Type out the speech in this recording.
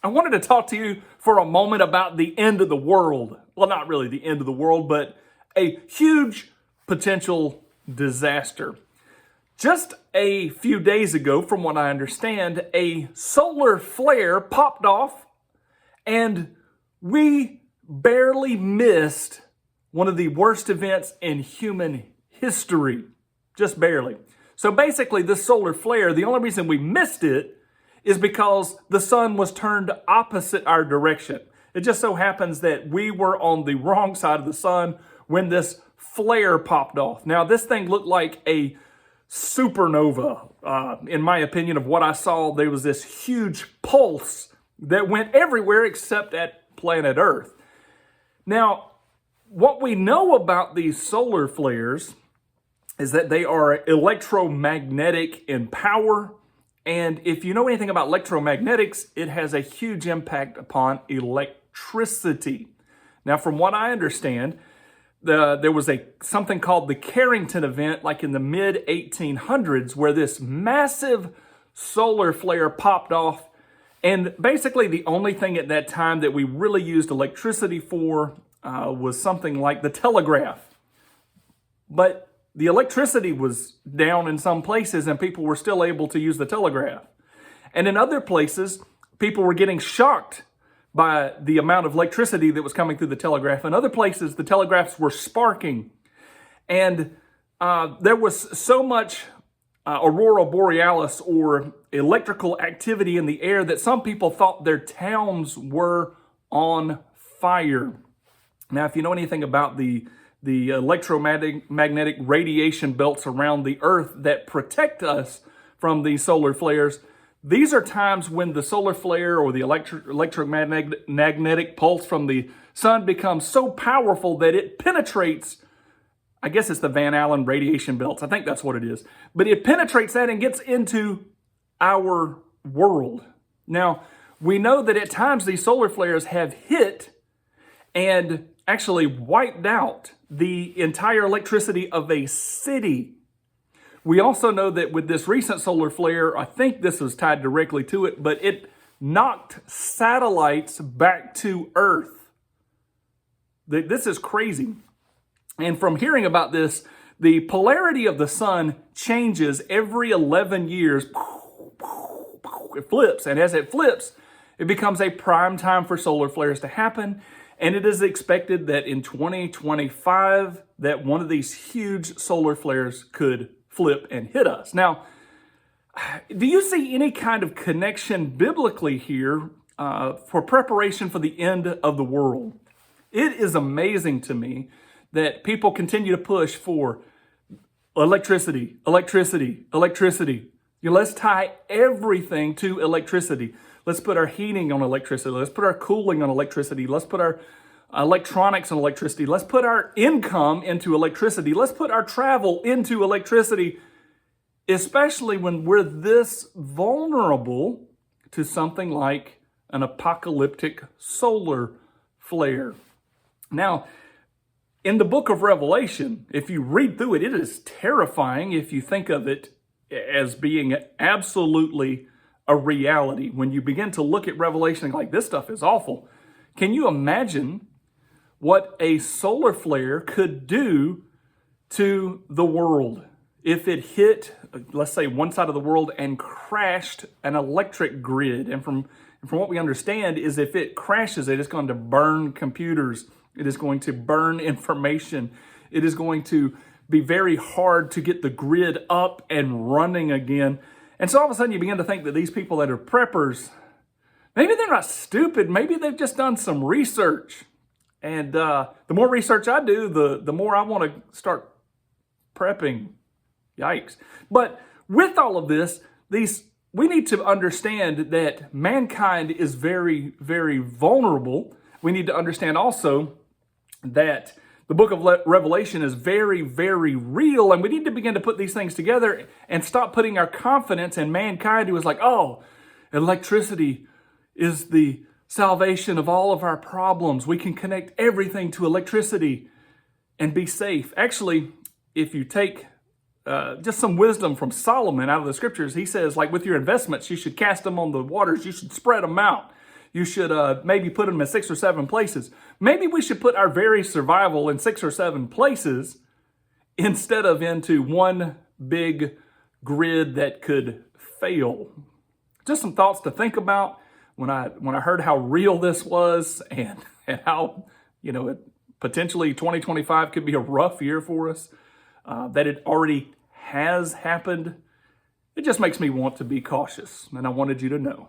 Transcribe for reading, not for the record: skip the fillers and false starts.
I wanted to talk to you for a moment about the end of the world. Well, not really the end of the world, but a huge potential disaster. Just a few days ago, from what I understand, a solar flare popped off and we barely missed one of the worst events in human history. Just barely. So basically, this solar flare, the only reason we missed it is because the sun was turned opposite our direction. It just so happens that we were on the wrong side of the sun when this flare popped off. Now, this thing looked like a supernova. In my opinion, of what I saw, there was this huge pulse that went everywhere except at planet Earth. Now, what we know about these solar flares is that they are electromagnetic in power. And if you know anything about electromagnetics, it has a huge impact upon electricity. Now, from what I understand, there was something called the Carrington event, like in the mid-1800s, where this massive solar flare popped off. And basically, the only thing at that time that we really used electricity for was something like the telegraph. But the electricity was down in some places and people were still able to use the telegraph. And in other places, people were getting shocked by the amount of electricity that was coming through the telegraph. In other places, the telegraphs were sparking. And there was so much aurora borealis or electrical activity in the air that some people thought their towns were on fire. Now, if you know anything about the electromagnetic radiation belts around the Earth that protect us from these solar flares, these are times when the solar flare or the electromagnetic pulse from the sun becomes so powerful that it penetrates, I guess it's the Van Allen radiation belts. I think that's what it is. But it penetrates that and gets into our world. Now, we know that at times these solar flares have hit and actually wiped out the entire electricity of a city. We also know that with this recent solar flare, I think this was tied directly to it, but it knocked satellites back to Earth. This is crazy. And from hearing about this, the polarity of the sun changes every 11 years. It flips, and as it flips, it becomes a prime time for solar flares to happen. And it is expected that in 2025, that one of these huge solar flares could flip and hit us. Now, do you see any kind of connection biblically here for preparation for the end of the world? It is amazing to me that people continue to push for electricity, electricity, electricity. Let's tie everything to electricity. Let's put our heating on electricity. Let's put our cooling on electricity. Let's put our electronics on electricity. Let's put our income into electricity. Let's put our travel into electricity, especially when we're this vulnerable to something like an apocalyptic solar flare. Now, in the book of Revelation, if you read through it, it is terrifying if you think of it as being absolutely a reality. When you begin to look at Revelation, like, this stuff is awful. Can you imagine what a solar flare could do to the world if it hit, let's say, one side of the world and crashed an electric grid? And from what we understand is if it crashes it's going to burn computers. It is going to burn information. It is going to be very hard to get the grid up and running again. And so all of a sudden you begin to think that these people that are preppers, maybe they're not stupid. Maybe they've just done some research. And the more research I do, the more I want to start prepping. Yikes. But with all of this, we need to understand that mankind is very, very vulnerable. We need to understand also that the book of Revelation is very, very real, and we need to begin to put these things together and stop putting our confidence in mankind, who is like, oh, electricity is the salvation of all of our problems. We can connect everything to electricity and be safe. Actually, if you take just some wisdom from Solomon out of the scriptures, he says, like, with your investments, you should cast them on the waters. You should spread them out. You should maybe put them in 6 or 7 places. Maybe we should put our very survival in 6 or 7 places instead of into one big grid that could fail. Just some thoughts to think about when I heard how real this was and how, potentially 2025 could be a rough year for us, that it already has happened. It just makes me want to be cautious, and I wanted you to know.